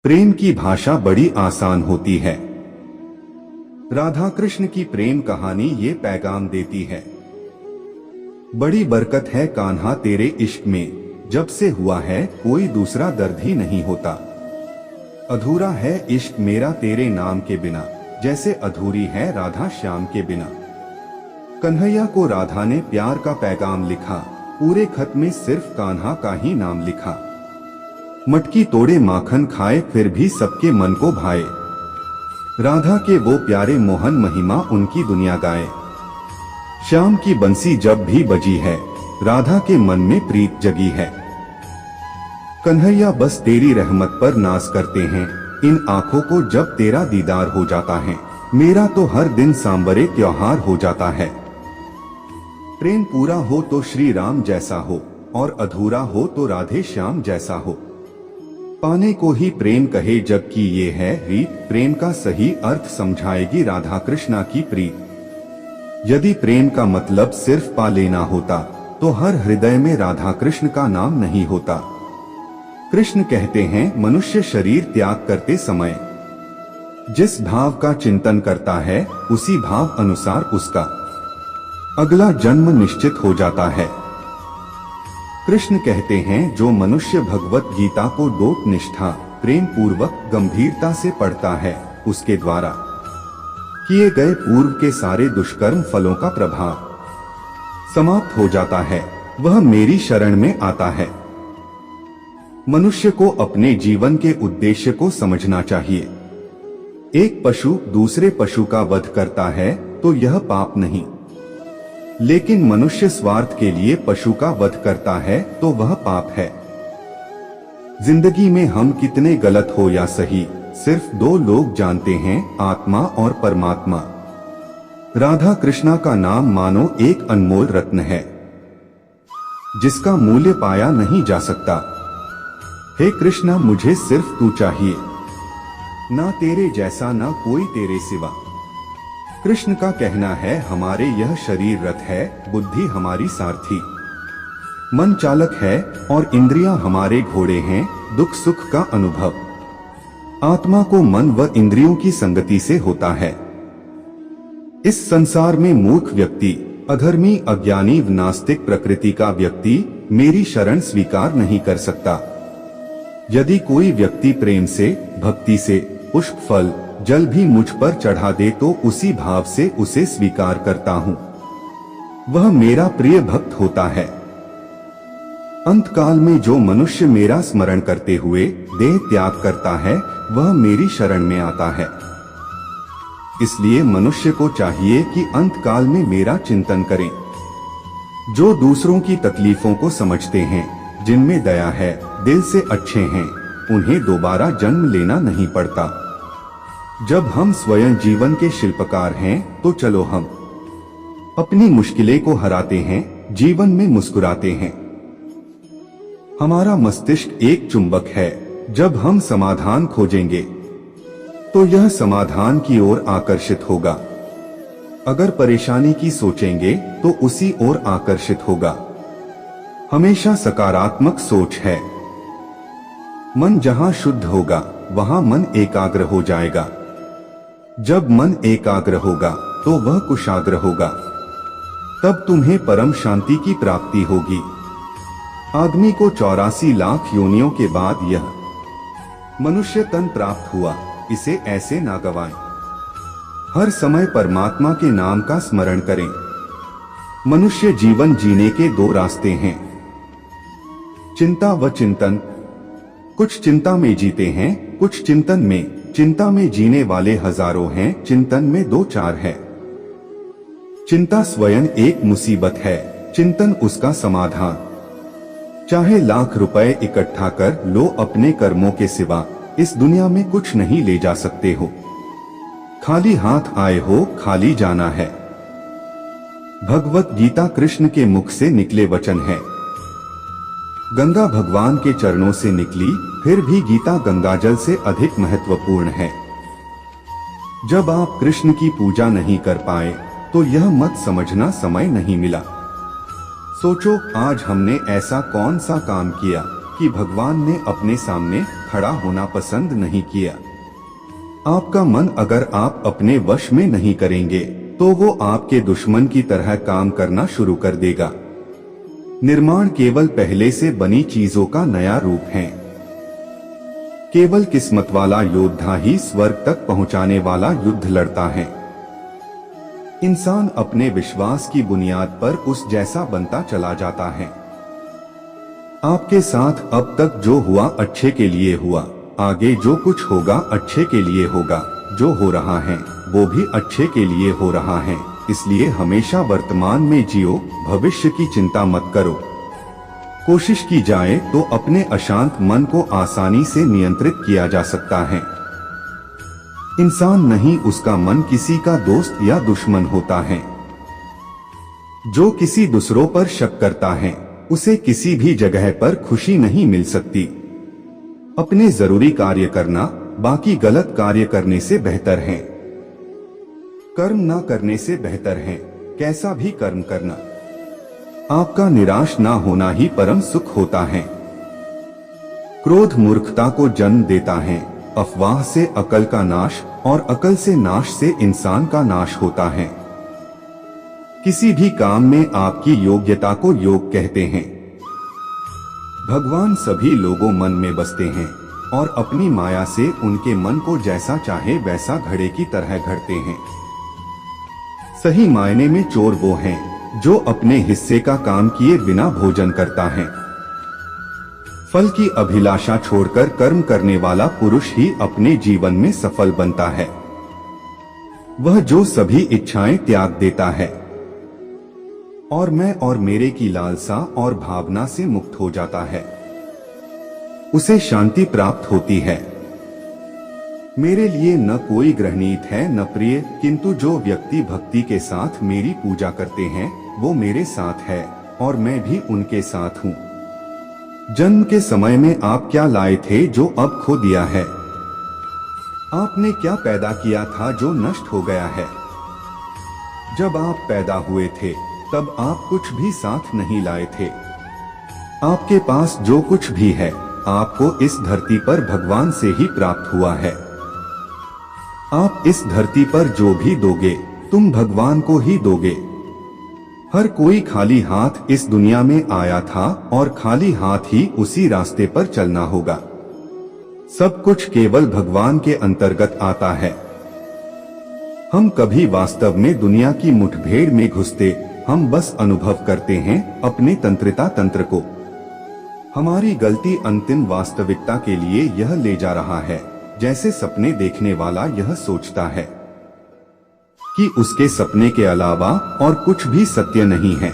प्रेम की भाषा बड़ी आसान होती है। राधा कृष्ण की प्रेम कहानी ये पैगाम देती है, बड़ी बरकत है कान्हा तेरे इश्क में, जब से हुआ है कोई दूसरा दर्द ही नहीं होता। अधूरा है इश्क मेरा तेरे नाम के बिना, जैसे अधूरी है राधा श्याम के बिना। कन्हैया को राधा ने प्यार का पैगाम लिखा, पूरे खत में सिर्फ कान्हा का ही नाम लिखा। मटकी तोड़े माखन खाए फिर भी सबके मन को भाए, राधा के वो प्यारे मोहन महिमा उनकी दुनिया गाए। श्याम की बंसी जब भी बजी है, राधा के मन में प्रीत जगी है। कन्हैया बस तेरी रहमत पर नाज करते हैं, इन आंखों को जब तेरा दीदार हो जाता है, मेरा तो हर दिन सांवरे त्योहार हो जाता है। प्रेम पूरा हो तो श्री राम जैसा हो, और अधूरा हो तो राधे श्याम जैसा हो। पाने को ही प्रेम कहे जबकि ये है रीत, प्रेम का सही अर्थ समझाएगी राधा कृष्णा की प्रीत। यदि प्रेम का मतलब सिर्फ पा लेना होता, तो हर हृदय में राधा कृष्ण का नाम नहीं होता। कृष्ण कहते हैं मनुष्य शरीर त्याग करते समय जिस भाव का चिंतन करता है, उसी भाव अनुसार उसका अगला जन्म निश्चित हो जाता है। कृष्ण कहते हैं जो मनुष्य भगवत गीता को डोट निष्ठा प्रेम पूर्वक गंभीरता से पढ़ता है, उसके द्वारा किए गए पूर्व के सारे दुष्कर्म फलों का प्रभाव समाप्त हो जाता है, वह मेरी शरण में आता है। मनुष्य को अपने जीवन के उद्देश्य को समझना चाहिए। एक पशु दूसरे पशु का वध करता है तो यह पाप नहीं, लेकिन मनुष्य स्वार्थ के लिए पशु का वध करता है तो वह पाप है। जिंदगी में हम कितने गलत हो या सही, सिर्फ दो लोग जानते हैं, आत्मा और परमात्मा। राधा कृष्णा का नाम मानो एक अनमोल रत्न है, जिसका मूल्य पाया नहीं जा सकता। हे कृष्णा मुझे सिर्फ तू चाहिए, ना तेरे जैसा ना कोई तेरे सिवा। कृष्ण का कहना है हमारे यह शरीर रथ है, बुद्धि हमारी सारथी, मन चालक है और इंद्रियां हमारे घोड़े हैं, दुख सुख का अनुभव आत्मा को मन व इंद्रियों की संगति से होता है। इस संसार में मूर्ख व्यक्ति, अधर्मी, अज्ञानी, नास्तिक प्रकृति का व्यक्ति मेरी शरण स्वीकार नहीं कर सकता। यदि कोई व्यक्ति प्रेम से, भक्ति से पुष्प, फल, जल भी मुझ पर चढ़ा दे तो उसी भाव से उसे स्वीकार करता हूँ, वह मेरा प्रिय भक्त होता है। अंतकाल में जो मनुष्य मेरा स्मरण करते हुए देह त्याग करता है, वह मेरी शरण में आता है। इसलिए मनुष्य को चाहिए कि अंतकाल में मेरा चिंतन करें। जो दूसरों की तकलीफों को समझते हैं, जिनमें दया है, दिल से अच्छे हैं, उन्हें दोबारा जन्म लेना नहीं पड़ता। जब हम स्वयं जीवन के शिल्पकार हैं, तो चलो हम अपनी मुश्किलें को हराते हैं, जीवन में मुस्कुराते हैं। हमारा मस्तिष्क एक चुंबक है, जब हम समाधान खोजेंगे तो यह समाधान की ओर आकर्षित होगा। अगर परेशानी की सोचेंगे तो उसी ओर आकर्षित होगा। हमेशा सकारात्मक सोच है। मन जहां शुद्ध होगा, वहां मन एकाग्र हो जाएगा। जब मन एकाग्र होगा तो वह कुशाग्र होगा, तब तुम्हें परम शांति की प्राप्ति होगी। आदमी को 84 लाख योनियों के बाद यह मनुष्य तन प्राप्त हुआ, इसे ऐसे ना गवाएं। हर समय परमात्मा के नाम का स्मरण करें। मनुष्य जीवन जीने के दो रास्ते हैं, चिंता व चिंतन। कुछ चिंता में जीते हैं, कुछ चिंतन में। चिंता में जीने वाले हजारों हैं, चिंतन में दो चार है। चिंता स्वयं एक मुसीबत है, चिंतन उसका समाधान। चाहे लाख रुपए इकट्ठा कर लो, अपने कर्मों के सिवा इस दुनिया में कुछ नहीं ले जा सकते हो। खाली हाथ आए हो, खाली जाना है। भगवत गीता कृष्ण के मुख से निकले वचन है। गंगा भगवान के चरणों से निकली, फिर भी गीता गंगाजल से अधिक महत्वपूर्ण है। जब आप कृष्ण की पूजा नहीं कर पाए, तो यह मत समझना समय नहीं मिला। सोचो आज हमने ऐसा कौन सा काम किया कि भगवान ने अपने सामने खड़ा होना पसंद नहीं किया। आपका मन अगर आप अपने वश में नहीं करेंगे तो वो आपके दुश्मन की तरह काम करना शुरू कर देगा। निर्माण केवल पहले से बनी चीजों का नया रूप है। केवल किस्मत वाला योद्धा ही स्वर्ग तक पहुंचाने वाला युद्ध लड़ता है। इंसान अपने विश्वास की बुनियाद पर उस जैसा बनता चला जाता है। आपके साथ अब तक जो हुआ अच्छे के लिए हुआ, आगे जो कुछ होगा अच्छे के लिए होगा, जो हो रहा है वो भी अच्छे के लिए हो रहा है। इसलिए हमेशा वर्तमान में जियो, भविष्य की चिंता मत करो। कोशिश की जाए तो अपने अशांत मन को आसानी से नियंत्रित किया जा सकता है। इंसान नहीं, उसका मन किसी का दोस्त या दुश्मन होता है। जो किसी दूसरों पर शक करता है उसे किसी भी जगह पर खुशी नहीं मिल सकती। अपने जरूरी कार्य करना बाकी गलत कार्य करने से बेहतर है। कर्म ना करने से बेहतर है कैसा भी कर्म करना। आपका निराश ना होना ही परम सुख होता है। क्रोध मूर्खता को जन्म देता है। अफवाह से अकल का नाश और अकल से नाश से इंसान का नाश होता है। किसी भी काम में आपकी योग्यता को योग कहते हैं। भगवान सभी लोगों मन में बसते हैं और अपनी माया से उनके मन को जैसा चाहे वैसा घड़े की तरह घड़ते हैं। सही मायने में चोर वो हैं जो अपने हिस्से का काम किए बिना भोजन करता है। फल की अभिलाषा छोड़कर कर्म करने वाला पुरुष ही अपने जीवन में सफल बनता है। वह जो सभी इच्छाएं त्याग देता है और मैं और मेरे की लालसा और भावना से मुक्त हो जाता है, उसे शांति प्राप्त होती है। मेरे लिए न कोई ग्रहणीत है न प्रिय, किंतु जो व्यक्ति भक्ति के साथ मेरी पूजा करते हैं वो मेरे साथ है और मैं भी उनके साथ हूँ। जन्म के समय में आप क्या लाए थे जो अब खो दिया है? आपने क्या पैदा किया था जो नष्ट हो गया है? जब आप पैदा हुए थे तब आप कुछ भी साथ नहीं लाए थे। आपके पास जो कुछ भी है आपको इस धरती पर भगवान से ही प्राप्त हुआ है। आप इस धरती पर जो भी दोगे तुम भगवान को ही दोगे। हर कोई खाली हाथ इस दुनिया में आया था और खाली हाथ ही उसी रास्ते पर चलना होगा। सब कुछ केवल भगवान के अंतर्गत आता है। हम कभी वास्तव में दुनिया की मुठभेड़ में घुसते, हम बस अनुभव करते हैं अपने तंत्रिता तंत्र को। हमारी गलती अंतिम वास्तविकता के लिए यह ले जा रहा है जैसे सपने देखने वाला यह सोचता है कि उसके सपने के अलावा और कुछ भी सत्य नहीं है।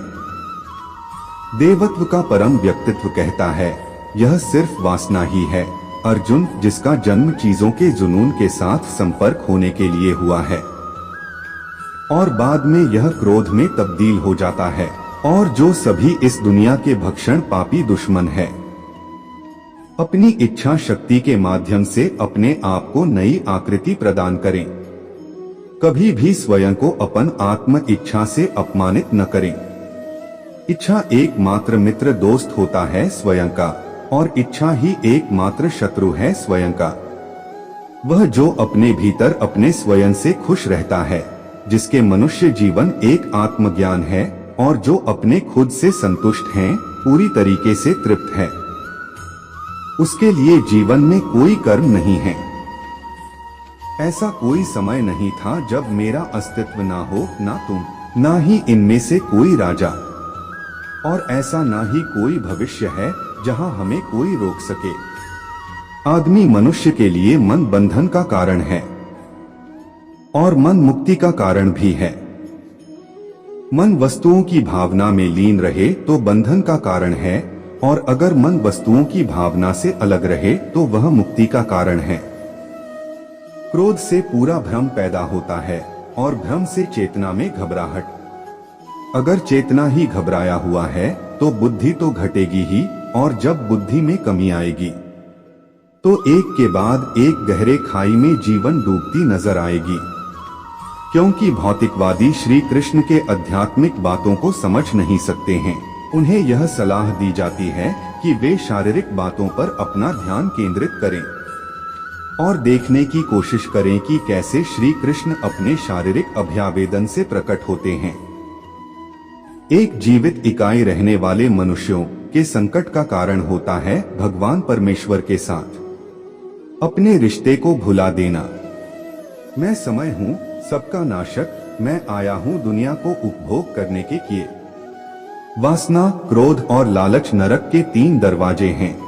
देवत्व का परम व्यक्तित्व कहता है यह सिर्फ वासना ही है। अर्जुन, जिसका जन्म चीजों के जुनून के साथ संपर्क होने के लिए हुआ है और बाद में यह क्रोध में तब्दील हो जाता है, और जो सभी इस दुनिया के भक्षण पापी दुश्मन है। अपनी इच्छा शक्ति के माध्यम से अपने आप को नई आकृति प्रदान करें। कभी भी स्वयं को अपन आत्म इच्छा से अपमानित न करें। इच्छा एकमात्र मित्र दोस्त होता है स्वयं का, और इच्छा ही एकमात्र शत्रु है स्वयं का। वह जो अपने भीतर अपने स्वयं से खुश रहता है, जिसके मनुष्य जीवन एक आत्मज्ञान है और जो अपने खुद से संतुष्ट हैं, पूरी तरीके से तृप्त है, उसके लिए जीवन में कोई कर्म नहीं है। ऐसा कोई समय नहीं था जब मेरा अस्तित्व ना हो, ना तुम, ना ही इनमें से कोई राजा, और ऐसा ना ही कोई भविष्य है जहां हमें कोई रोक सके। आदमी मनुष्य के लिए मन बंधन का कारण है और मन मुक्ति का कारण भी है। मन वस्तुओं की भावना में लीन रहे तो बंधन का कारण है, और अगर मन वस्तुओं की भावना से अलग रहे तो वह मुक्ति का कारण है। क्रोध से पूरा भ्रम पैदा होता है और भ्रम से चेतना में घबराहट। अगर चेतना ही घबराया हुआ है तो बुद्धि तो घटेगी ही, और जब बुद्धि में कमी आएगी तो एक के बाद एक गहरे खाई में जीवन डूबती नजर आएगी। क्योंकि भौतिकवादी श्री कृष्ण के आध्यात्मिक बातों को समझ नहीं सकते हैं, उन्हें यह सलाह दी जाती है कि वे शारीरिक बातों पर अपना ध्यान केंद्रित करें और देखने की कोशिश करें कि कैसे श्री कृष्ण अपने शारीरिक अभ्यावेदन से प्रकट होते हैं। एक जीवित इकाई रहने वाले मनुष्यों के संकट का कारण होता है भगवान परमेश्वर के साथ अपने रिश्ते को भुला देना। मैं समय हूँ सबका नाशक, मैं आया हूँ दुनिया को उपभोग करने के किए। वासना, क्रोध और लालच नरक के 3 दरवाजे हैं।